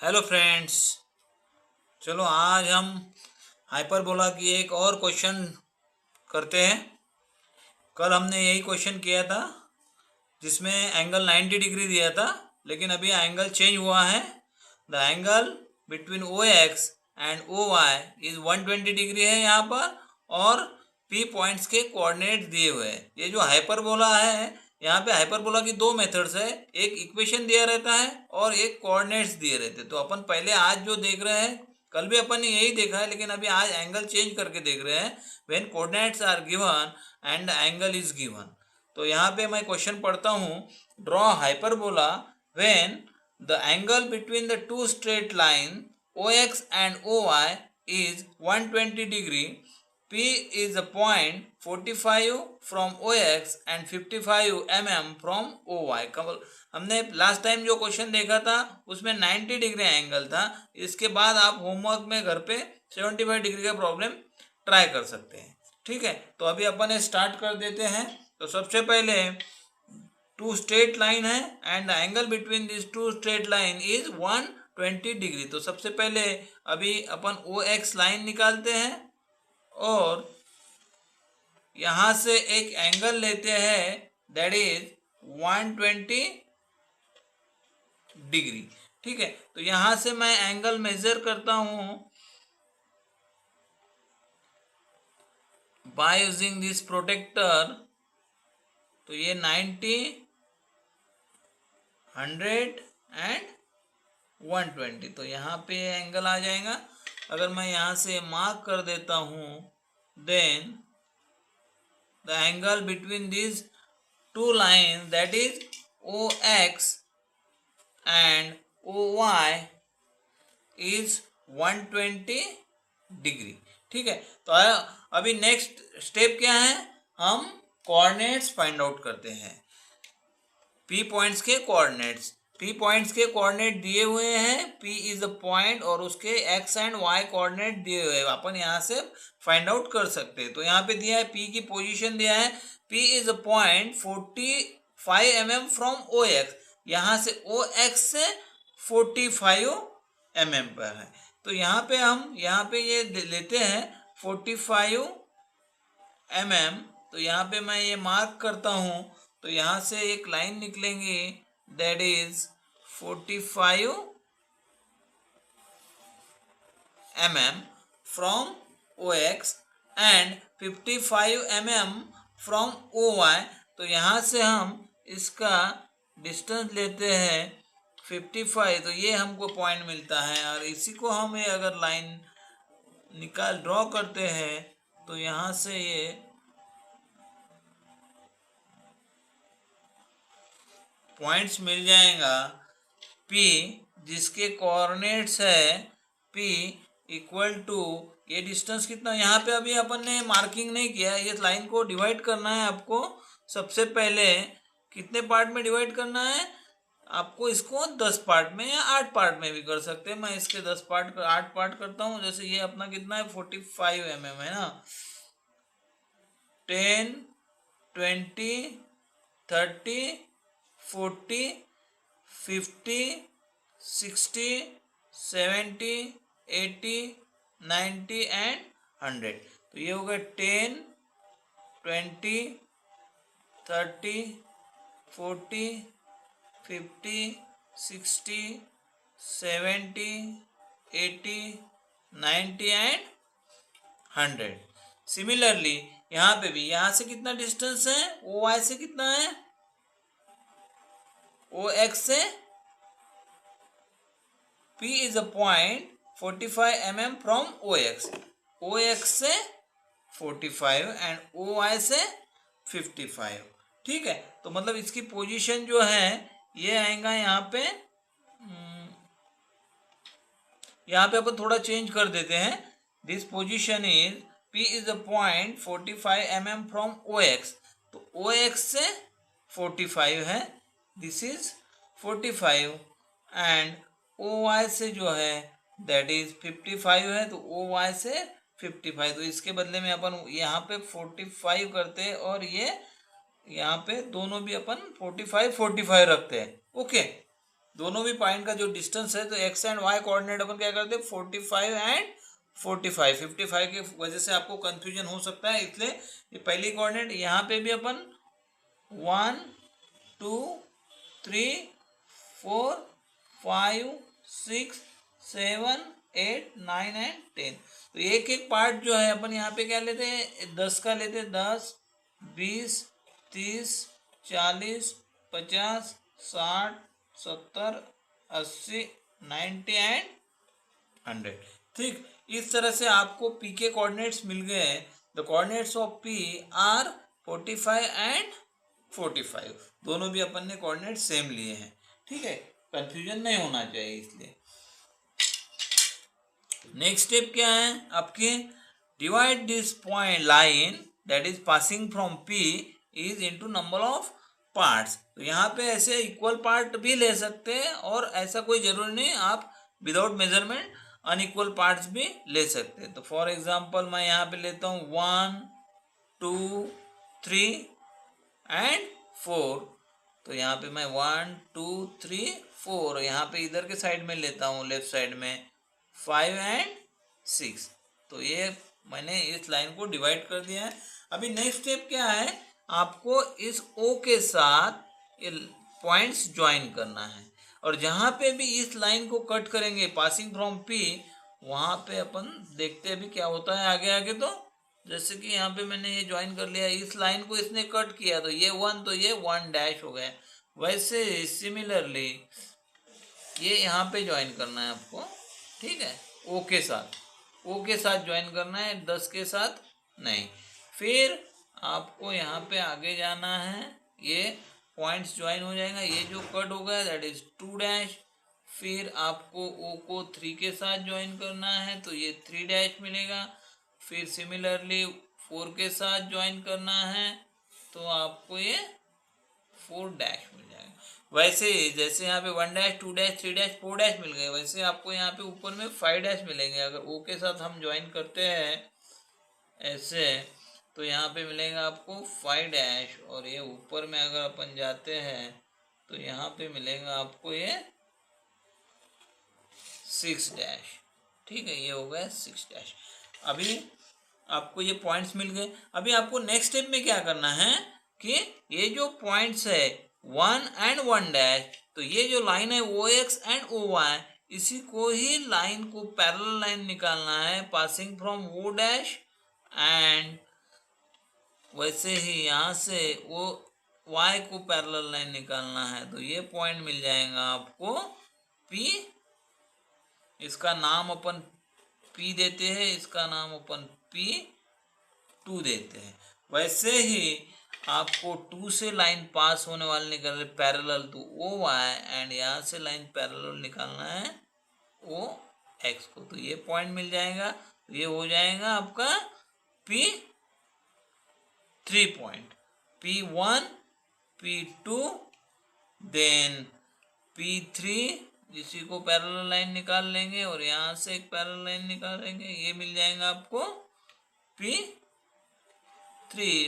Hello friends. चलो आज हम हाइपरबोला की एक और क्वेश्चन करते हैं। कल हमने यही क्वेश्चन किया था जिसमें एंगल 90 डिग्री दिया था, लेकिन अभी एंगल चेंज हुआ है। The angle between O X and O Y is 120 degree है यहाँ पर, और पी पॉइंट्स के कोऑर्डिनेट दिए हुए हैं। ये जो हाइपरबोला है, यहाँ पे हाइपरबोला की दो मेथड्स है, एक इक्वेशन दिया रहता है और एक कोऑर्डिनेट्स दिए रहते हैं। तो अपन पहले आज जो देख रहे हैं, कल भी अपन ने यही देखा है, लेकिन अभी आज एंगल चेंज करके देख रहे हैं। When coordinates are given and angle is given. तो यहाँ पे मैं क्वेश्चन पढ़ता हूँ। Draw hyperbola when the angle between the two straight line O X and O Y is 120 degree. P is a point 45 from OX and 55 mm from OY। हमने last time जो question देखा था उसमें 90 degree angle था। इसके बाद आप homework में घर पे 75 डिग्री का प्रॉब्लम ट्राई कर सकते हैं। ठीक है, तो अभी अपन स्टार्ट कर देते हैं। तो सबसे पहले टू स्ट्रेट लाइन है and the angle between this two straight line is 120 degree. तो सबसे पहले अभी अपन OX लाइन निकालते हैं और यहां से एक एंगल लेते हैं, दैट इज 120 डिग्री। ठीक है, तो यहां से मैं एंगल मेजर करता हूं बाय यूजिंग दिस प्रोटेक्टर। तो ये 90, 100 एंड 120, तो यहाँ पे एंगल आ जाएगा। अगर मैं यहाँ से मार्क कर देता हूँ, then the angle between these two lines, that is OX and OY is 120 degree. ठीक है, तो अभी नेक्स्ट स्टेप क्या है, हम कोऑर्डिनेट्स फाइंड आउट करते हैं। P पॉइंट्स के कोऑर्डिनेट्स, P पॉइंट्स के कोऑर्डिनेट दिए हुए हैं। P इज अ पॉइंट और उसके X एंड Y कोऑर्डिनेट दिए हुए हैं। अपन यहाँ से फाइंड आउट कर सकते हैं। तो यहाँ पे दिया है P की पोजीशन दिया है। P is a point 45 mm from OX। यहाँ से OX से 45 mm पर है। तो यहाँ पे हम ये लेते हैं 45 mm। तो यहाँ पे मैं ये मार्क करता हूँ। तो यहाँ से एक लाइन निकलेंगी, that is 45 mm from OX and 55 mm from OY। तो यहाँ से हम इसका डिस्टेंस लेते हैं 55, तो ये हमको पॉइंट मिलता है। और इसी को हम ये अगर लाइन ड्रॉ करते हैं, तो यहाँ से ये पॉइंट्स मिल जाएगा। P जिसके कोऑर्डिनेट्स है P इक्वल टू, ये डिस्टेंस कितना, यहाँ पे अभी अपन ने मार्किंग नहीं किया। ये लाइन को डिवाइड करना है आपको। सबसे पहले कितने पार्ट में डिवाइड करना है आपको, इसको 10 पार्ट में या 8 पार्ट में भी कर सकते हैं। मैं इसके 8 पार्ट करता हूँ। जैसे ये अपना कितना है 45 mm है ना, 10, 20, 30, 40, 50, 60, 70, 80, 90 एंड 100। तो ये हो गया 10, 20, 30, 40, 50, 60, 70, 80, 90 एंड 100। सिमिलरली यहाँ पे भी, यहाँ से कितना डिस्टेंस है, OY से कितना है, OX से P is a point 45 mm from OX। OX से 45 एंड OY से 55। ठीक है, तो मतलब इसकी पोजीशन जो है ये आएगा यहाँ पे। यहाँ पे अपन थोड़ा चेंज कर देते हैं। This position is P is a point 45 mm from OX। तो OX से 45 है, दिस इज 45 एंड OY से जो है दैट इज 55 है, तो OY से 55। तो इसके बदले में अपन यहाँ पे 45 करते हैं और ये यहाँ पे दोनों भी अपन 45 45 रखते हैं। ओके, दोनों भी पॉइंट का जो डिस्टेंस है, तो एक्स एंड वाई कोऑर्डिनेट अपन क्या करते हैं 45 एंड 45, 55 की वजह से आपको कंफ्यूजन हो सकता है, इसलिए ये पहली कोऑर्डिनेट यहाँ पे भी अपन 1 2 3 4 5 6 7 8 9 एंड 10। तो एक एक पार्ट जो है अपन यहाँ पे क्या लेते हैं 10 का लेते हैं, 10 20 30 40 50 60 70 80 90 एंड 100। ठीक, इस तरह से आपको पी के कोऑर्डिनेट्स मिल गए हैं। The coordinates of P R 45 and 45, दोनों भी अपन ने कोऑर्डिनेट सेम लिए हैं। ठीक है, कंफ्यूजन नहीं होना चाहिए इसलिए। नेक्स्ट स्टेप क्या है आपके, divide this point line that is passing from P is into number of parts. तो यहाँ पे ऐसे इक्वल पार्ट भी ले सकते हैं और ऐसा कोई जरूरी नहीं, आप विदाउट मेजरमेंट अनइक्वल पार्ट्स भी ले सकते हैं। तो फॉर एग्जांपल मैं यहाँ पे लेता हूँ 1 2 3 एंड 4। तो यहाँ पे मैं 1 2 3 4, यहाँ पे इधर के साइड में लेता हूँ लेफ्ट साइड में 5 एंड 6। तो ये मैंने इस लाइन को डिवाइड कर दिया है। अभी नेक्स्ट स्टेप क्या है, आपको इस O के साथ ये पॉइंट्स ज्वाइन करना है, और जहाँ पे भी इस लाइन को कट करेंगे पासिंग फ्रॉम P, वहाँ पे अपन देखते हैं अभी क्या होता है आगे आगे। तो जैसे कि यहाँ पे मैंने ये ज्वाइन कर लिया, इस लाइन को इसने कट किया, तो ये 1, तो ये 1 डैश हो गया। वैसे सिमिलरली ये यहाँ पे ज्वाइन करना है आपको। ठीक है, O के साथ ज्वाइन करना है, 10 के साथ नहीं। फिर आपको यहाँ पे आगे जाना है, ये पॉइंट्स ज्वाइन हो जाएगा, ये जो कट हो गया दैट इज 2 डैश। फिर आपको O को 3 के साथ ज्वाइन करना है, तो ये 3 डैश मिलेगा। फिर सिमिलरली 4 के साथ ज्वाइन करना है, तो आपको ये 4 डैश मिल जाएगा। वैसे जैसे यहाँ पे 1 डैश 2 डैश 3 डैश 4 डैश मिल गए, वैसे आपको यहाँ पे ऊपर में 5 डैश मिलेंगे। अगर O के साथ हम ज्वाइन करते हैं ऐसे, तो यहाँ पे मिलेगा आपको 5 डैश, और ये ऊपर में अगर अपन जाते हैं तो यहाँ पे मिलेगा आपको ये 6 डैश। ठीक है, ये हो गया 6 डैश। अभी आपको ये पॉइंट्स मिल गए। अभी आपको नेक्स्ट स्टेप में क्या करना है कि ये जो पॉइंट्स है 1 एंड 1 डैश, तो ये जो लाइन है OX एंड OY, इसी को ही लाइन को पैरेलल लाइन निकालना है passing from O dash, and वैसे ही यहाँ से वो Y को पैरेलल लाइन निकालना है। तो ये पॉइंट मिल जाएगा आपको P, इसका नाम अपन P देते हैं, इसका नाम अपन P2 देते हैं। वैसे ही आपको 2 से लाइन पास होने वाले निकालने पैरेलल टू OY, एंड यहाँ से लाइन पैरेलल निकालना है OX को, तो ये पॉइंट मिल जाएगा। तो ये हो जाएगा आपका P3 point, P1 P2 then P3, इसी को पैरेलल लाइन निकाल लेंगे और यहाँ से एक पैरेलल लाइन निकाल लेंगे, ये मिल जाएगा आपको P3।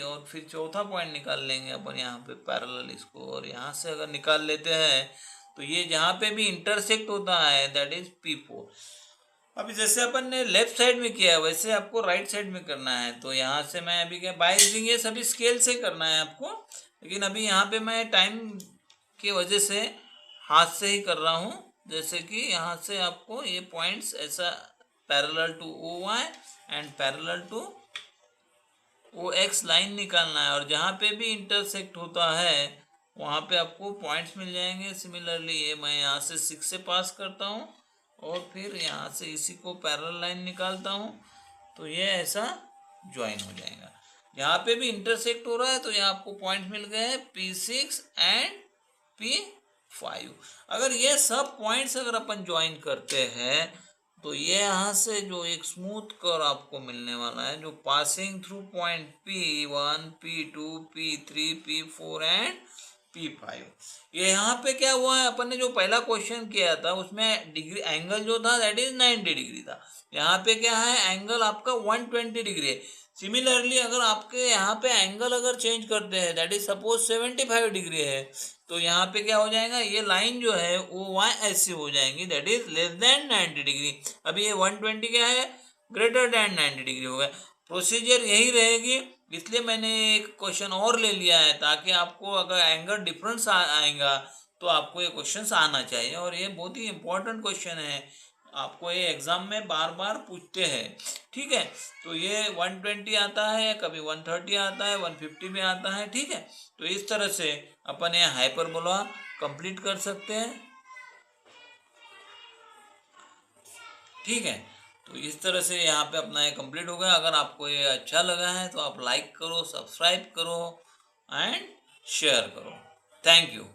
और फिर चौथा पॉइंट निकाल लेंगे अपन यहाँ पे पैरेलल इसको, और यहाँ से अगर निकाल लेते हैं तो ये जहाँ पे भी इंटरसेक्ट होता है दैट इज P4। अभी जैसे अपन ने लेफ्ट साइड में किया वैसे आपको राइट साइड में करना है। तो यहाँ से मैं अभी क्या बाय यूजिंग, ये सभी स्केल से करना है आपको, लेकिन अभी यहाँ पे मैं टाइम की वजह से हाथ से ही कर रहा हूँ। जैसे कि यहाँ से आपको ये पॉइंट्स ऐसा parallel to OY and parallel to OX line निकालना है, और जहाँ पे भी इंटरसेक्ट होता है वहाँ पे आपको पॉइंट्स मिल जाएंगे। सिमिलरली ये मैं यहाँ से 6 से पास करता हूँ और फिर यहाँ से इसी को पैरेलल लाइन निकालता हूँ, तो ये ऐसा ज्वाइन हो जाएगा। यहाँ पे भी इंटरसेक्ट हो रहा है तो यहाँ आपको पॉइंट मिल गए हैं P6 एंड P5। अगर ये सब पॉइंट्स अगर अपन ज्वाइन करते हैं तो ये यहाँ से जो एक स्मूथ कर्व आपको मिलने वाला है, जो passing through point P1 P2 P3 P4 and P5। ये यहाँ पे क्या हुआ है, अपन ने जो पहला क्वेश्चन किया था उसमें डिग्री एंगल जो था दैट इज 90 डिग्री था। यहाँ पे क्या है, एंगल आपका 120 डिग्री है। सिमिलरली अगर आपके यहाँ पे एंगल अगर चेंज करते हैं दैट इज सपोज 75 डिग्री है, तो यहाँ पे क्या हो जाएगा, ये लाइन जो है वो वाई ऐसी हो जाएंगी that is less than 90 degree. अभी ये 120 क्या है, ग्रेटर देन 90 डिग्री हो गया। प्रोसीजर यही रहेगी, इसलिए मैंने एक क्वेश्चन और ले लिया है ताकि आपको अगर एंगल डिफरेंस आएगा तो आपको ये क्वेश्चन आना चाहिए। और ये बहुत ही इंपॉर्टेंट क्वेश्चन है, आपको ये एग्जाम में बार बार पूछते हैं। ठीक है, तो ये 120 आता है, कभी 130 आता है, 150 भी आता है। ठीक है, तो इस तरह से अपन ये हाइपरबोला कंप्लीट कर सकते हैं। ठीक है, तो इस तरह से यहाँ पे अपना ये कंप्लीट हो गया। अगर आपको ये अच्छा लगा है तो आप लाइक करो, सब्सक्राइब करो एंड शेयर करो। Thank you.